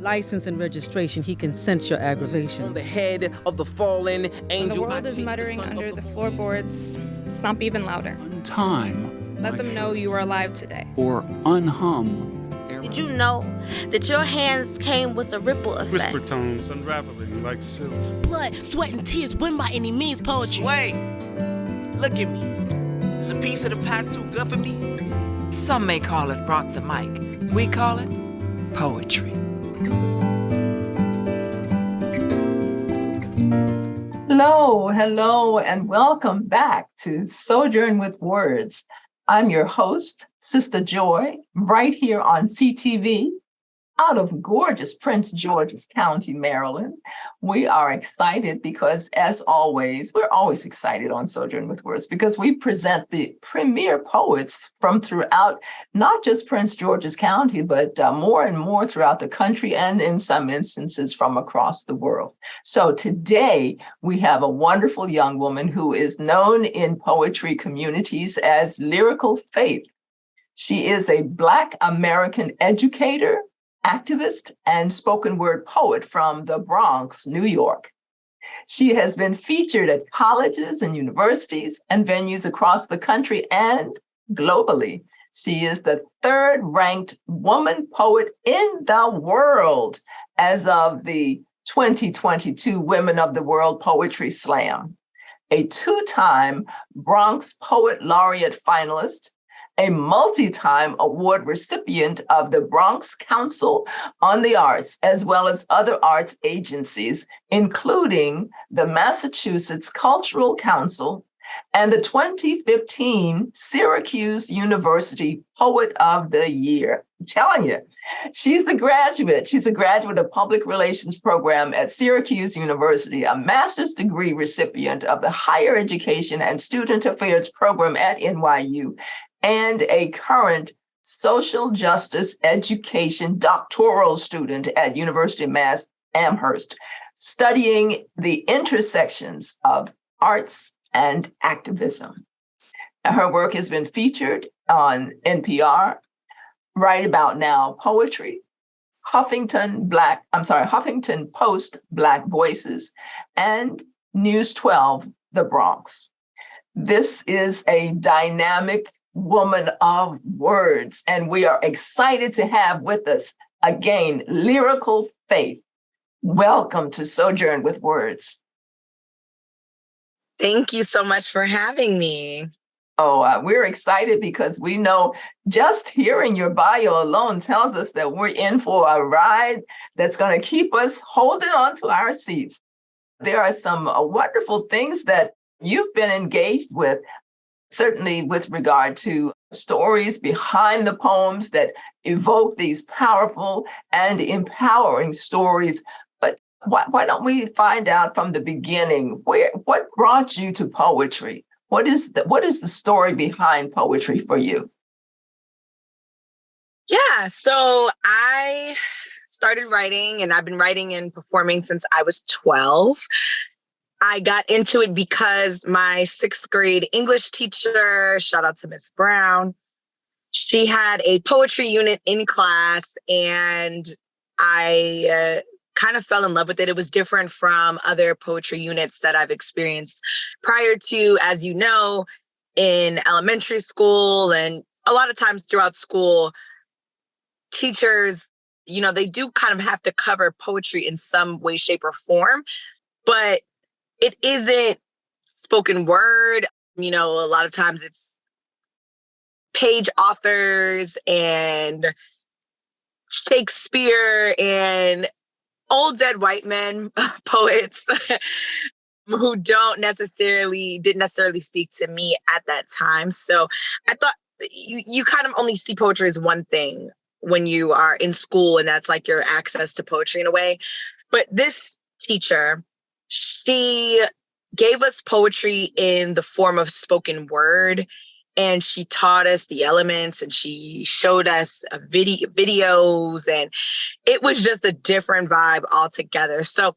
license and registration, he can sense your aggravation. On the head of the fallen angel. When the world is muttering under the floorboards, stomp even louder. Untime. Let them know you are alive today. Or unhum. Did you know that your hands came with a ripple effect? Whisper tones unraveling like silk. Blood, sweat, and tears win by any means poetry. Sway, look at me. Is a piece of the pie too good for me? Some may call it rock the mic. We call it poetry. Hello, and welcome back to Sojourn with Words. I'm your host, Sistah Joy, right here on CTV, out of gorgeous Prince George's County, Maryland. We are excited because, as always, we're always excited on Sojourn with Words because we present the premier poets from throughout, not just Prince George's County, but more and more throughout the country and in some instances from across the world. So today we have a wonderful young woman who is known in poetry communities as Lyrical Faith. She is a Black American educator, activist, and spoken word poet from the Bronx, New York. She has been featured at colleges and universities and venues across the country and globally. She is the third-ranked woman poet in the world as of the 2022 Women of the World Poetry Slam, a two-time Bronx Poet Laureate finalist, a multi-time award recipient of the Bronx Council on the Arts, as well as other arts agencies, including the Massachusetts Cultural Council and the 2015 Syracuse University Poet of the Year. I'm telling you, she's the graduate. She's a graduate of Public Relations program at Syracuse University, a master's degree recipient of the Higher Education and Student Affairs program at NYU, and a current social justice education doctoral student at University of Mass Amherst, studying the intersections of arts and activism. Her work has been featured on NPR, Right About Now Poetry, Huffington Post Black Voices, and News 12, The Bronx. This is a dynamic woman of words, and we are excited to have with us again, Lyrical Faith. Welcome to Sojourn with Words. Thank you so much for having me. We're excited because we know just hearing your bio alone tells us that we're in for a ride that's going to keep us holding on to our seats. There are some wonderful things that you've been engaged with, certainly with regard to stories behind the poems that evoke these powerful and empowering stories. But why don't we find out from the beginning, what brought you to poetry? What is the story behind poetry for you? Yeah, so I started writing, and I've been writing and performing since I was 12. I got into it because my sixth grade English teacher, shout out to Miss Brown, she had a poetry unit in class, and I kind of fell in love with it. It was different from other poetry units that I've experienced prior to, as you know, in elementary school and a lot of times throughout school, teachers, they do kind of have to cover poetry in some way, shape, or form, but it isn't spoken word. A lot of times it's page authors and Shakespeare and old dead white men poets who didn't necessarily speak to me at that time. So I thought you kind of only see poetry as one thing when you are in school, and that's like your access to poetry in a way. But this teacher, she gave us poetry in the form of spoken word, and she taught us the elements, and she showed us videos, and it was just a different vibe altogether. So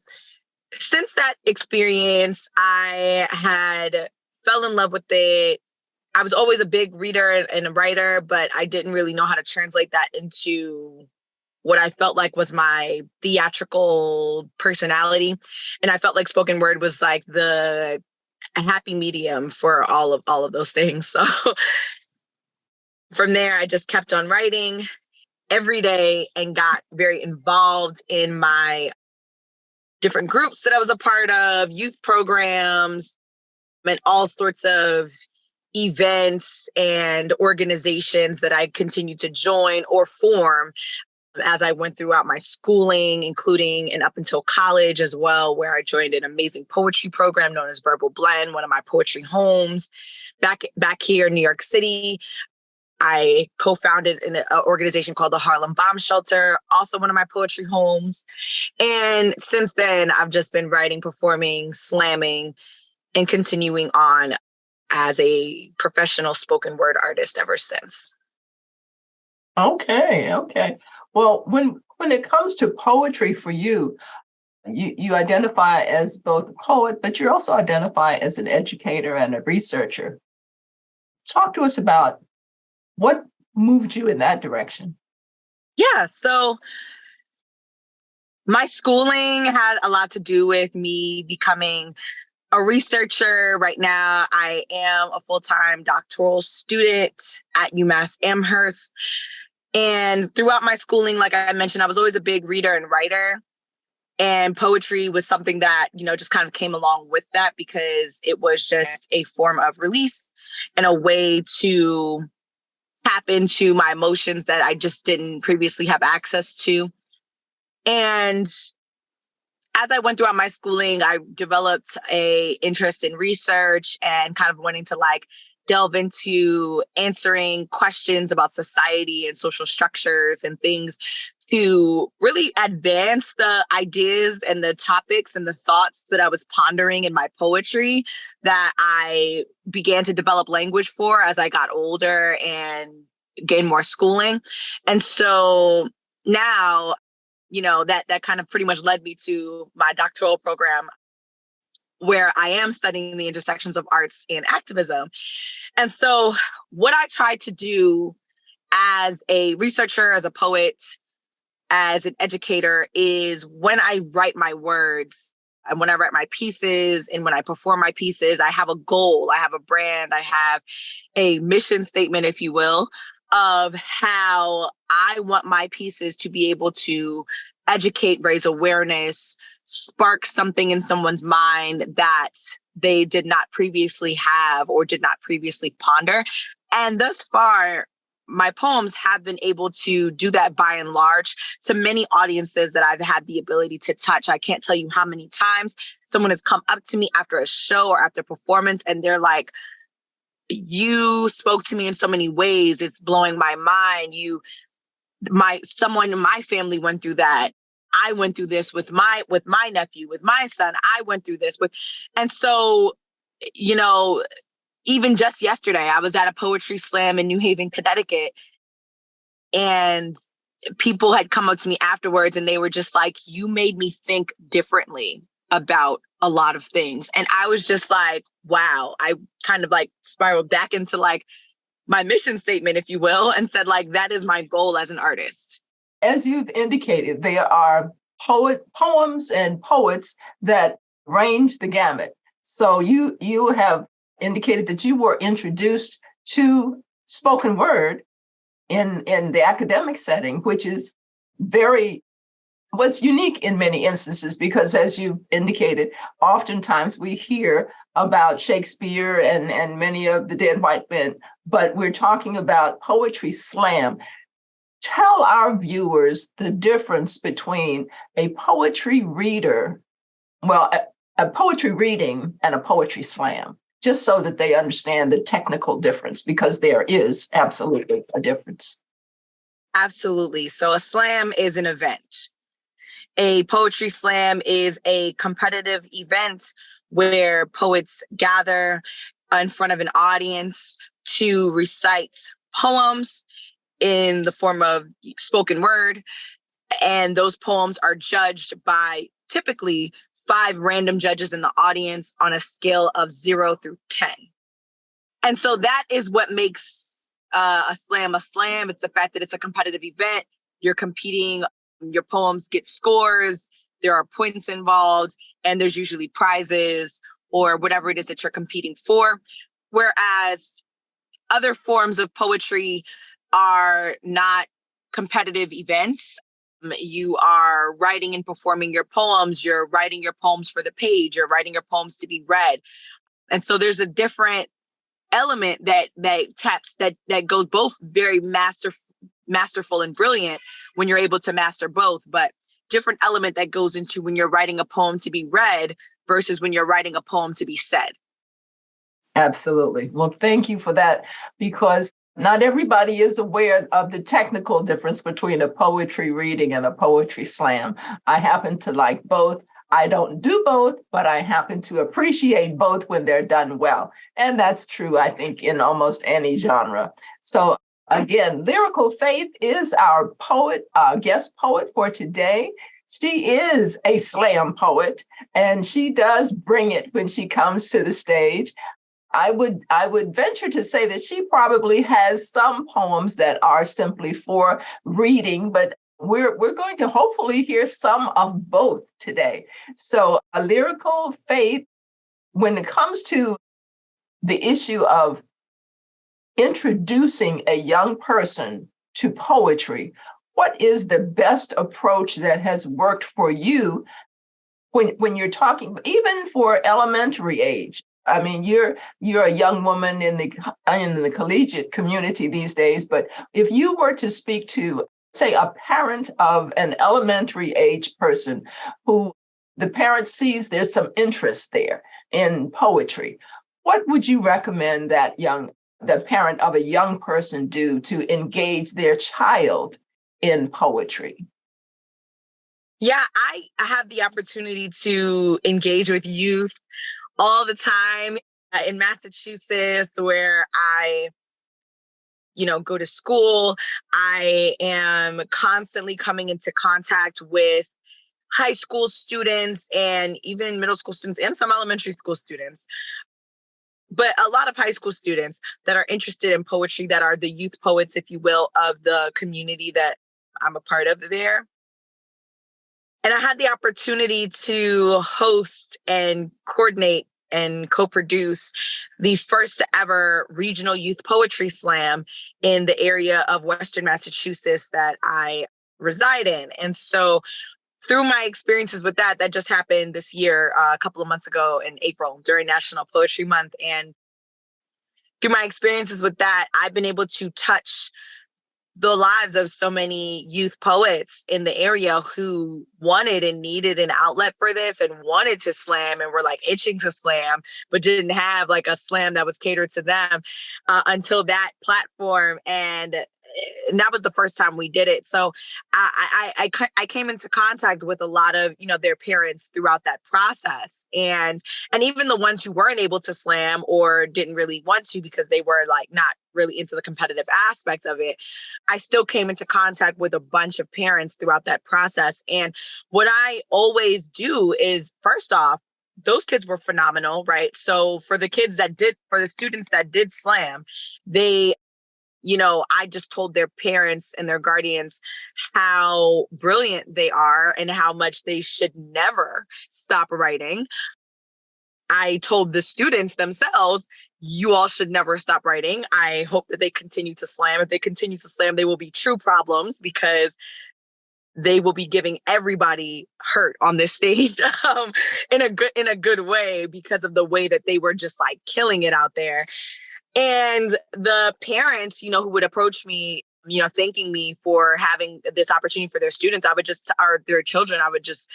since that experience, I had fell in love with it. I was always a big reader and a writer, but I didn't really know how to translate that into what I felt like was my theatrical personality. And I felt like spoken word was like a happy medium for all of those things. So from there, I just kept on writing every day and got very involved in my different groups that I was a part of, youth programs, and all sorts of events and organizations that I continued to join or form as I went throughout my schooling, including and up until college as well, where I joined an amazing poetry program known as Verbal Blend, one of my poetry homes. Back here in New York City, I co-founded an organization called the Harlem Bomb Shelter, also one of my poetry homes. And since then, I've just been writing, performing, slamming, and continuing on as a professional spoken word artist ever since. Okay. Well, when it comes to poetry for you, you identify as both a poet, but you also identify as an educator and a researcher. Talk to us about what moved you in that direction. Yeah, so my schooling had a lot to do with me becoming a researcher. Right now, I am a full-time doctoral student at UMass Amherst. And throughout my schooling, like I mentioned, I was always a big reader and writer. And poetry was something that, just kind of came along with that because it was just a form of release and a way to tap into my emotions that I just didn't previously have access to. And as I went throughout my schooling, I developed a interest in research and kind of wanting to delve into answering questions about society and social structures and things to really advance the ideas and the topics and the thoughts that I was pondering in my poetry that I began to develop language for as I got older and gained more schooling. And so now, that kind of pretty much led me to my doctoral program, where I am studying the intersections of arts and activism. And so what I try to do as a researcher, as a poet, as an educator is when I write my words and when I write my pieces and when I perform my pieces, I have a goal, I have a brand, I have a mission statement, if you will, of how I want my pieces to be able to educate, raise awareness, spark something in someone's mind that they did not previously have or did not previously ponder. And thus far, my poems have been able to do that by and large to many audiences that I've had the ability to touch. I can't tell you how many times someone has come up to me after a show or after performance and they're like, you spoke to me in so many ways. It's blowing my mind. Someone in my family went through that. I went through this with my nephew, with my son. I went through this and so, even just yesterday, I was at a poetry slam in New Haven, Connecticut, and people had come up to me afterwards and they were just like, you made me think differently about a lot of things. And I was just like, wow, I kind of spiraled back into my mission statement, if you will, and said that is my goal as an artist. As you've indicated, there are poems and poets that range the gamut. So you have indicated that you were introduced to spoken word in the academic setting, which is what's unique in many instances, because as you indicated, oftentimes we hear about Shakespeare and many of the dead white men, but we're talking about poetry slam. Tell our viewers the difference between a poetry reader, a poetry reading and a poetry slam, just so that they understand the technical difference, because there is absolutely a difference. Absolutely. So a slam is an event. A poetry slam is a competitive event where poets gather in front of an audience to recite poems in the form of spoken word. And those poems are judged by typically 5 random judges in the audience on a scale of 0 through 10. And so that is what makes a slam a slam. It's the fact that it's a competitive event. you're competing, your poems get scores, there are points involved, and there's usually prizes or whatever it is that you're competing for. Whereas other forms of poetry are not competitive events. You are writing and performing your poems. You're writing your poems for the page. You're writing your poems to be read. And so there's a different element that goes both very masterful and brilliant when you're able to master both, but different element that goes into when you're writing a poem to be read versus when you're writing a poem to be said. Absolutely. Well, thank you for that, because not everybody is aware of the technical difference between a poetry reading and a poetry slam. I happen to like both. I don't do both, but I happen to appreciate both when they're done well. And that's true, I think, in almost any genre. So again, Lyrical Faith is our guest poet for today. She is a slam poet, and she does bring it when she comes to the stage. I would venture to say that she probably has some poems that are simply for reading, but we're going to hopefully hear some of both today. So a Lyrical Faith, when it comes to the issue of introducing a young person to poetry, what is the best approach that has worked for you when you're talking, even for elementary age? I mean, you're a young woman in the collegiate community these days, but if you were to speak to, say, a parent of an elementary age person who the parent sees there's some interest there in poetry, what would you recommend the parent of a young person do to engage their child in poetry? Yeah, I have the opportunity to engage with youth all the time in Massachusetts, where I, go to school. I am constantly coming into contact with high school students and even middle school students and some elementary school students, but a lot of high school students that are interested in poetry, that are the youth poets, if you will, of the community that I'm a part of there. And I had the opportunity to host and coordinate and co-produce the first ever regional youth poetry slam in the area of Western Massachusetts that I reside in. And so through my experiences with that just happened this year, a couple of months ago in April during National Poetry Month. And through my experiences with that, I've been able to touch the lives of so many youth poets in the area who wanted and needed an outlet for this and wanted to slam and were like itching to slam, but didn't have like a slam that was catered to them until that platform. And that was the first time we did it. So I came into contact with a lot of, their parents throughout that process. And even the ones who weren't able to slam or didn't really want to because they were like not really into the competitive aspect of it, I still came into contact with a bunch of parents throughout that process. And what I always do is, first off, those kids were phenomenal, right? So for the students that did slam, they, I just told their parents and their guardians how brilliant they are and how much they should never stop writing. I told the students themselves, you all should never stop writing. I hope that they continue to slam. If they continue to slam, they will be true problems because they will be giving everybody hurt on this stage in a good way because of the way that they were just like killing it out there. And the parents, who would approach me, thanking me for having this opportunity for their students, or their children, I would just,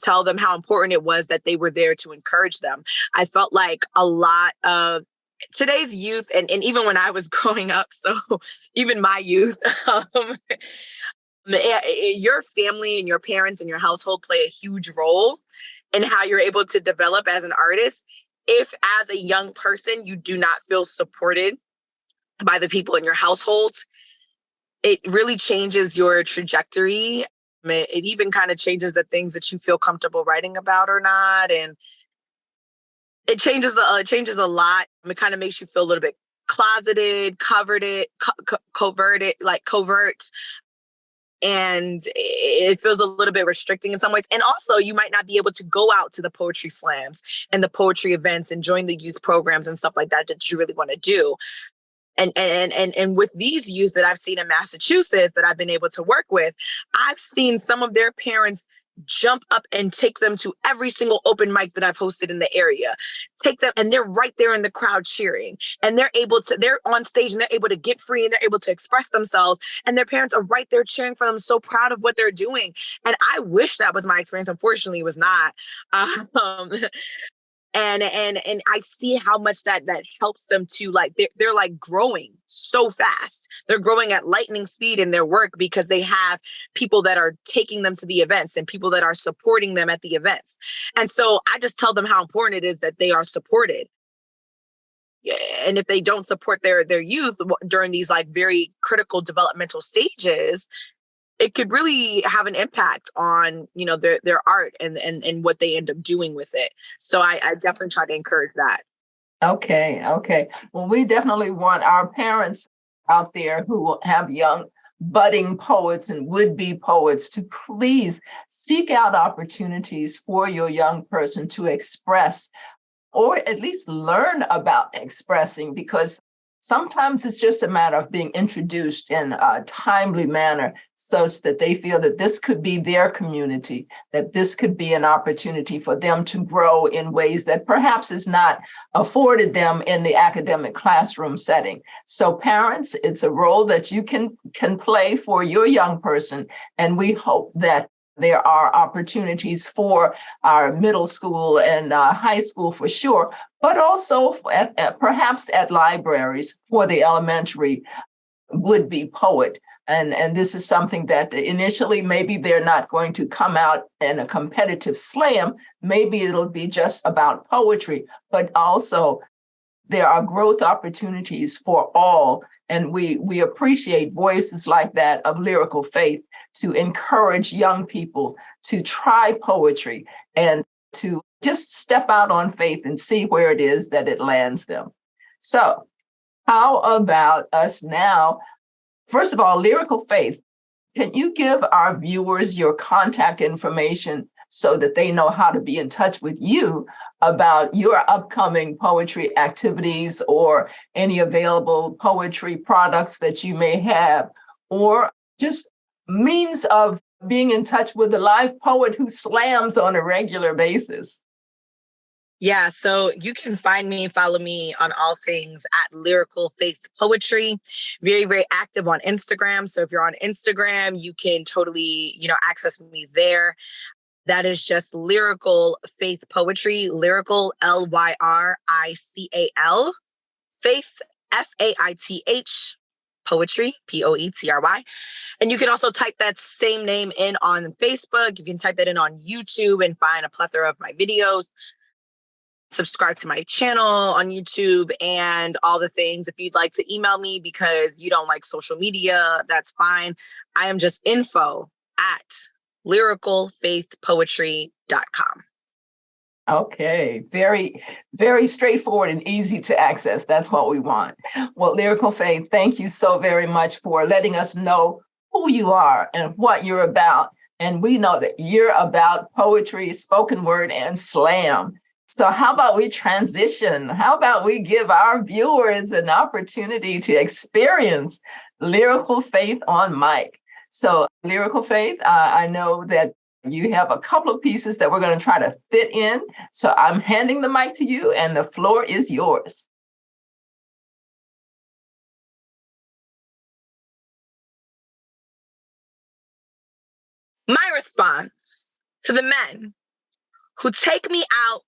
tell them how important it was that they were there to encourage them. I felt like a lot of today's youth, and even when I was growing up, so even my youth, your family and your parents and your household play a huge role in how you're able to develop as an artist. If as a young person, you do not feel supported by the people in your household, it really changes your trajectory. It even kind of changes the things that you feel comfortable writing about or not. And it changes a lot. It kind of makes you feel a little bit closeted, covert. and it feels a little bit restricting in some ways. And also, you might not be able to go out to the poetry slams and the poetry events and join the youth programs and stuff like that you really want to do. And with these youth that I've seen in Massachusetts that I've been able to work with, I've seen some of their parents jump up and take them to every single open mic that I've hosted in the area. Take them, and they're right there in the crowd cheering. And they're on stage and they're able to get free and they're able to express themselves. And their parents are right there cheering for them, so proud of what they're doing. And I wish that was my experience. Unfortunately, it was not. And I see how much that helps them to, like, they're like growing so fast. They're growing at lightning speed in their work because they have people that are taking them to the events and people that are supporting them at the events. And so I just tell them how important it is that they are supported. And if they don't support their youth during these like very critical developmental stages, it could really have an impact on, you know, their art and what they end up doing with it. So I definitely try to encourage that. Okay. Well, we definitely want our parents out there who have young budding poets and would-be poets to please seek out opportunities for your young person to express, or at least learn about expressing, because sometimes it's just a matter of being introduced in a timely manner such that they feel that this could be their community, that this could be an opportunity for them to grow in ways that perhaps is not afforded them in the academic classroom setting. So parents, it's a role that you can play for your young person. And we hope that there are opportunities for our middle school and high school for sure, but also perhaps at libraries for the elementary would-be poet. And this is something that initially maybe they're not going to come out in a competitive slam. Maybe it'll be just about poetry, but also there are growth opportunities for all. And we appreciate voices like that of Lyrical Faith to encourage young people to try poetry and to just step out on faith and see where it is that it lands them. So how about us now? First of all, Lyrical Faith, can you give our viewers your contact information so that they know how to be in touch with you about your upcoming poetry activities or any available poetry products that you may have, or just means of being in touch with a live poet who slams on a regular basis? Yeah, so you can follow me on all things at Lyrical Faith Poetry. Very, very active on Instagram. So if you're on Instagram, you can totally, access me there. That is just Lyrical Faith Poetry, Lyrical, Lyrical, Faith, Faith, Poetry, Poetry. And you can also type that same name in on Facebook. You can type that in on YouTube and find a plethora of my videos. Subscribe to my channel on YouTube and all the things. If you'd like to email me because you don't like social media, that's fine. I am just info@lyricalfaithpoetry.com. Okay, very, very straightforward and easy to access. That's what we want. Well, Lyrical Faith, thank you so very much for letting us know who you are and what you're about. And we know that you're about poetry, spoken word, and slam. So how about we transition? How about we give our viewers an opportunity to experience Lyrical Faith on mic? So Lyrical Faith, I know that you have a couple of pieces that we're going to try to fit in. So I'm handing the mic to you and the floor is yours. My response to the men who take me out,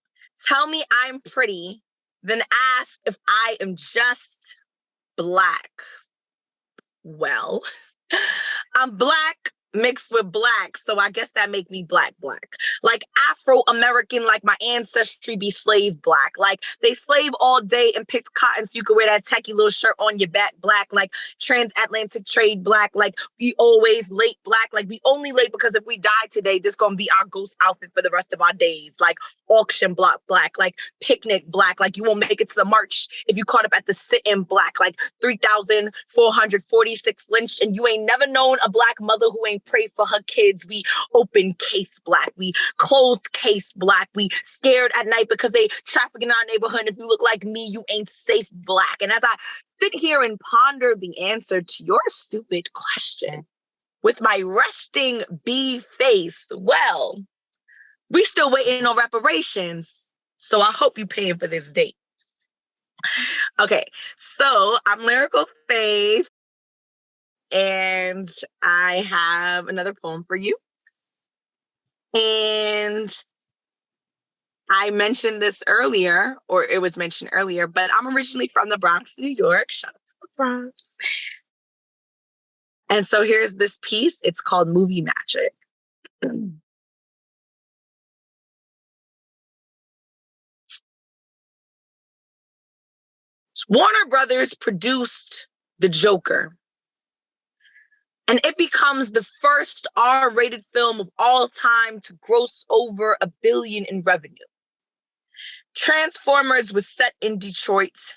tell me I'm pretty, then ask if I am just Black. Well, I'm Black mixed with Black, so I guess that make me Black. like Afro-American, like my ancestry be slave black. Like they slave all day and picked cotton so you could wear that tacky little shirt on your back black, like transatlantic trade black, like we always late black, like we only late because if we die today, this gonna be our ghost outfit for the rest of our days, like auction block black, like picnic black, like you won't make it to the march if you caught up at the sit-in black, like 3,446 lynched, and you ain't never known a black mother who ain't prayed for her kids. We open case black, we closed case black, we scared at night because they traffic in our neighborhood. And if you look like me, you ain't safe black. And as I sit here and ponder the answer to your stupid question with my resting bee face, well, we still waiting on reparations. So I hope you paying for this date. Okay, so I'm Lyrical Faith, and I have another poem for you. And I mentioned this earlier, or it was mentioned earlier, but I'm originally from the Bronx, New York. Shout out to the Bronx. And so here's this piece. It's called Movie Magic. Warner Brothers produced The Joker, and it becomes the first R-rated film of all time to gross over $1 billion in revenue. Transformers was set in Detroit.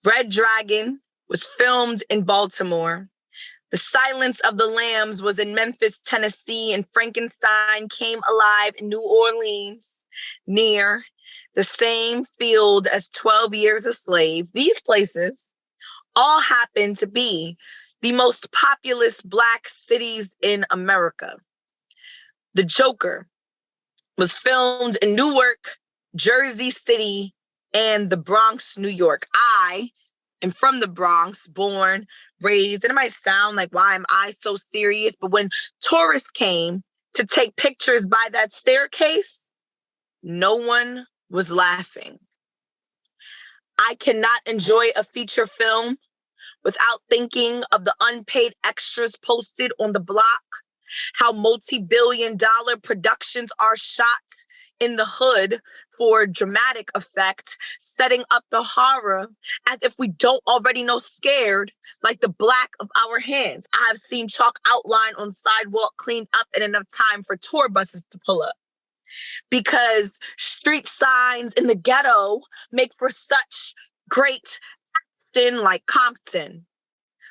Red Dragon was filmed in Baltimore. The Silence of the Lambs was in Memphis, Tennessee, and Frankenstein came alive in New Orleans, near the same field as 12 Years a Slave. These places all happen to be the most populous Black cities in America. The Joker was filmed in Newark, Jersey City, and the Bronx, New York. I am from the Bronx, born, raised, and it might sound like, why am I so serious? But when tourists came to take pictures by that staircase, no one was laughing. I cannot enjoy a feature film without thinking of the unpaid extras posted on the block, how multi-billion-dollar productions are shot in the hood for dramatic effect, setting up the horror as if we don't already know scared, like the black of our hands. I've seen chalk outline on sidewalk cleaned up in enough time for tour buses to pull up. Because street signs in the ghetto make for such great action, like Compton,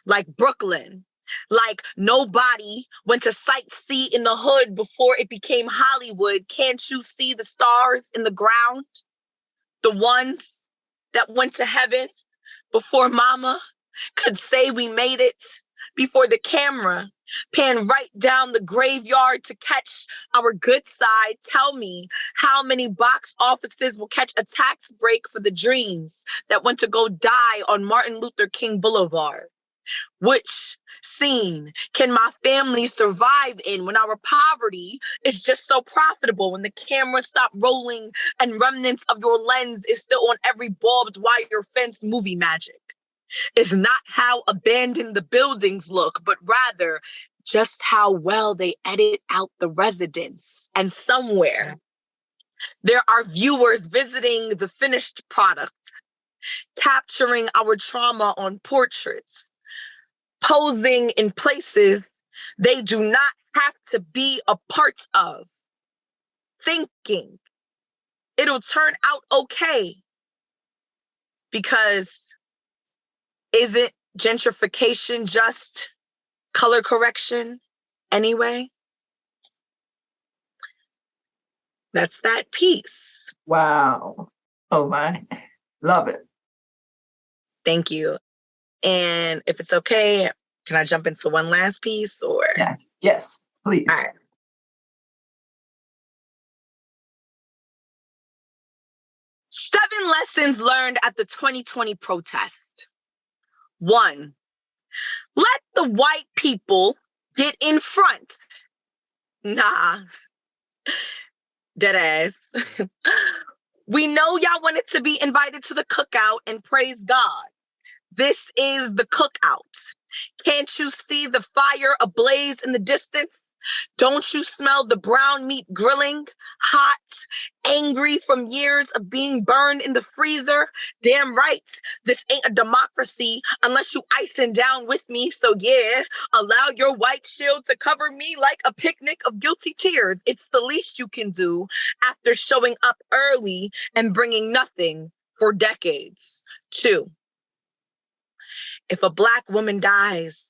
like Brooklyn, like nobody went to sightsee in the hood before it became Hollywood. Can't you see the stars in the ground? The ones that went to heaven before mama could say we made it, before the camera pan right down the graveyard to catch our good side. Tell me how many box offices will catch a tax break for the dreams that went to go die on Martin Luther King Boulevard? Which scene can my family survive in when our poverty is just so profitable, when the camera stopped rolling and remnants of your lens is still on every barbed wire fence? Movie magic is not how abandoned the buildings look, but rather just how well they edit out the residents. And somewhere there are viewers visiting the finished product, capturing our trauma on portraits, posing in places they do not have to be a part of, thinking it'll turn out okay. Because isn't gentrification just color correction anyway? That's that piece. Wow. Oh my. Love it. Thank you. And if it's okay, can I jump into one last piece or? Yes. Yes, please. All right. Seven lessons learned at the 2020 protest. 1, let the white people get in front. Nah. Deadass. We know y'all wanted to be invited to the cookout, and praise God, this is the cookout. Can't you see the fire ablaze in the distance? Don't you smell the brown meat grilling, hot, angry from years of being burned in the freezer? Damn right, this ain't a democracy unless you icing down with me. So yeah, allow your white shield to cover me like a picnic of guilty tears. It's the least you can do after showing up early and bringing nothing for decades. 2, if a Black woman dies,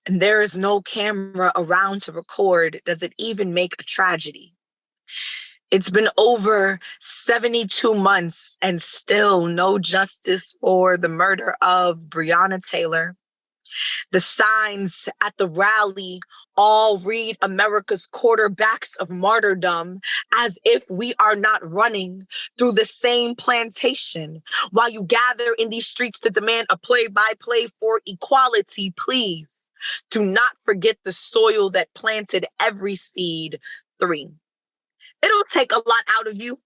and there is no camera around to record, does it even make a tragedy? It's been over 72 months and still no justice for the murder of Breonna Taylor. The signs at the rally all read America's quarterbacks of martyrdom, as if we are not running through the same plantation. While you gather in these streets to demand a play-by-play for equality, please do not forget the soil that planted every seed. 3, it'll take a lot out of you.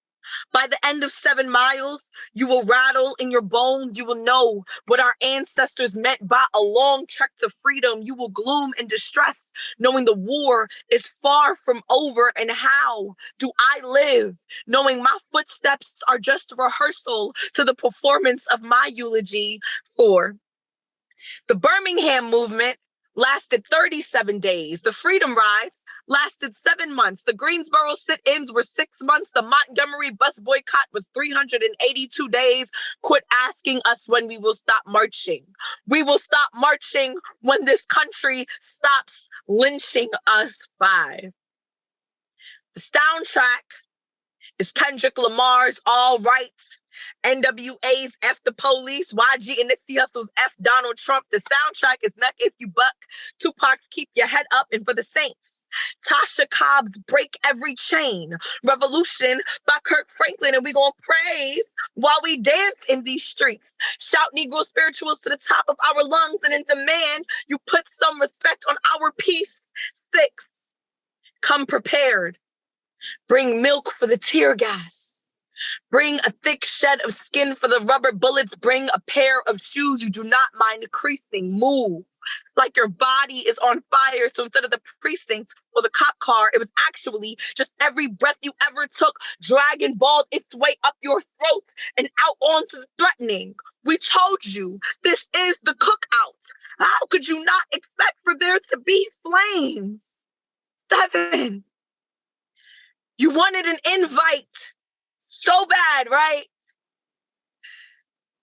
By the end of 7 miles, you will rattle in your bones. You will know what our ancestors meant by a long trek to freedom. You will gloom in distress, knowing the war is far from over. And how do I live, knowing my footsteps are just a rehearsal to the performance of my eulogy? 4, the Birmingham movement lasted 37 days. The Freedom Rides lasted 7 months. The Greensboro sit-ins were 6 months. The Montgomery bus boycott was 382 days. Quit asking us when we will stop marching. We will stop marching when this country stops lynching us. 5, the soundtrack is Kendrick Lamar's All Right, NWA's F the Police, YG and Nipsey Hussle's F Donald Trump. The soundtrack is Nuck If You Buck, Tupac's Keep Your Head Up, and for the Saints, Tasha Cobb's Break Every Chain. Revolution by Kirk Franklin, and we gonna praise while we dance in these streets. Shout Negro spirituals to the top of our lungs and in demand you put some respect on our peace. 6, come prepared. Bring milk for the tear gas. Bring a thick shed of skin for the rubber bullets. Bring a pair of shoes you do not mind creasing. Move like your body is on fire. So instead of the precinct or the cop car, it was actually just every breath you ever took dragging balled its way up your throat and out onto the threatening. We told you this is the cookout. How could you not expect for there to be flames? 7, you wanted an invite so bad, right?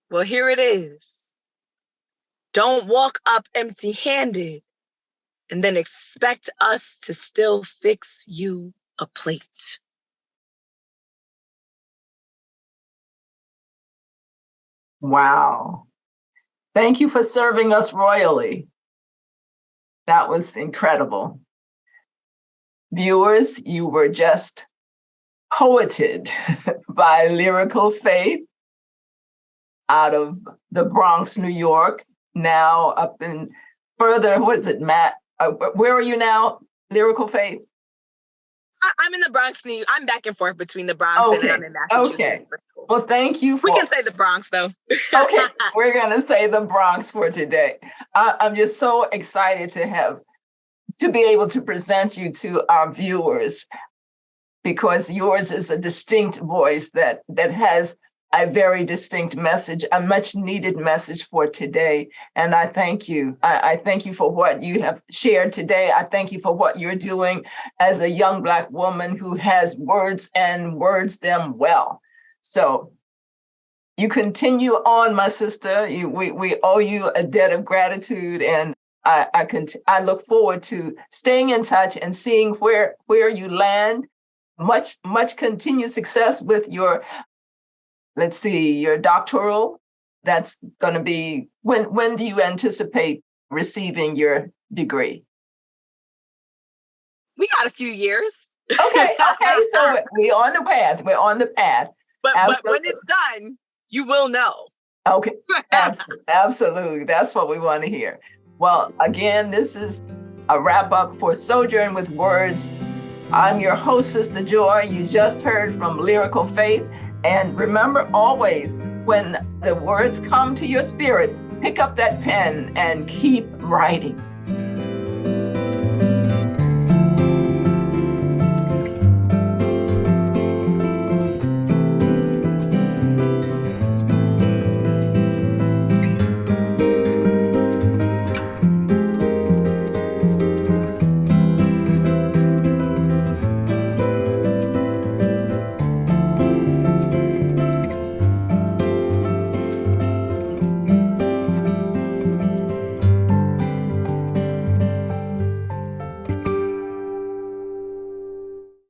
Well, here it is. Don't walk up empty-handed and then expect us to still fix you a plate. Wow. Thank you for serving us royally. That was incredible. Viewers, you were just poeted by Lyrical Faith out of the Bronx, New York, now up in further, what is it, Matt? Where are you now, Lyrical Faith? I'm in the Bronx, I'm back and forth between the Bronx and I'm in Massachusetts. Okay. Well, thank you. We can say the Bronx, though. Okay, we're going to say the Bronx for today. I'm just so excited to be able to present you to our viewers, because yours is a distinct voice that has a very distinct message, a much needed message for today. And I thank you. I thank you for what you have shared today. I thank you for what you're doing as a young Black woman who has words and words them well. So you continue on, my sister. We owe you a debt of gratitude, and I look forward to staying in touch and seeing where you land. Much continued success with your, let's see, your doctoral. That's going to be, when do you anticipate receiving your degree? We got a few years. Okay. So we're on the path. But when it's done, you will know. Okay, absolutely. That's what we want to hear. Well, again, this is a wrap up for Sojourn with Words. I'm your host, Sistah Joy. You just heard from Lyrical Faith. And remember always, when the words come to your spirit, pick up that pen and keep writing.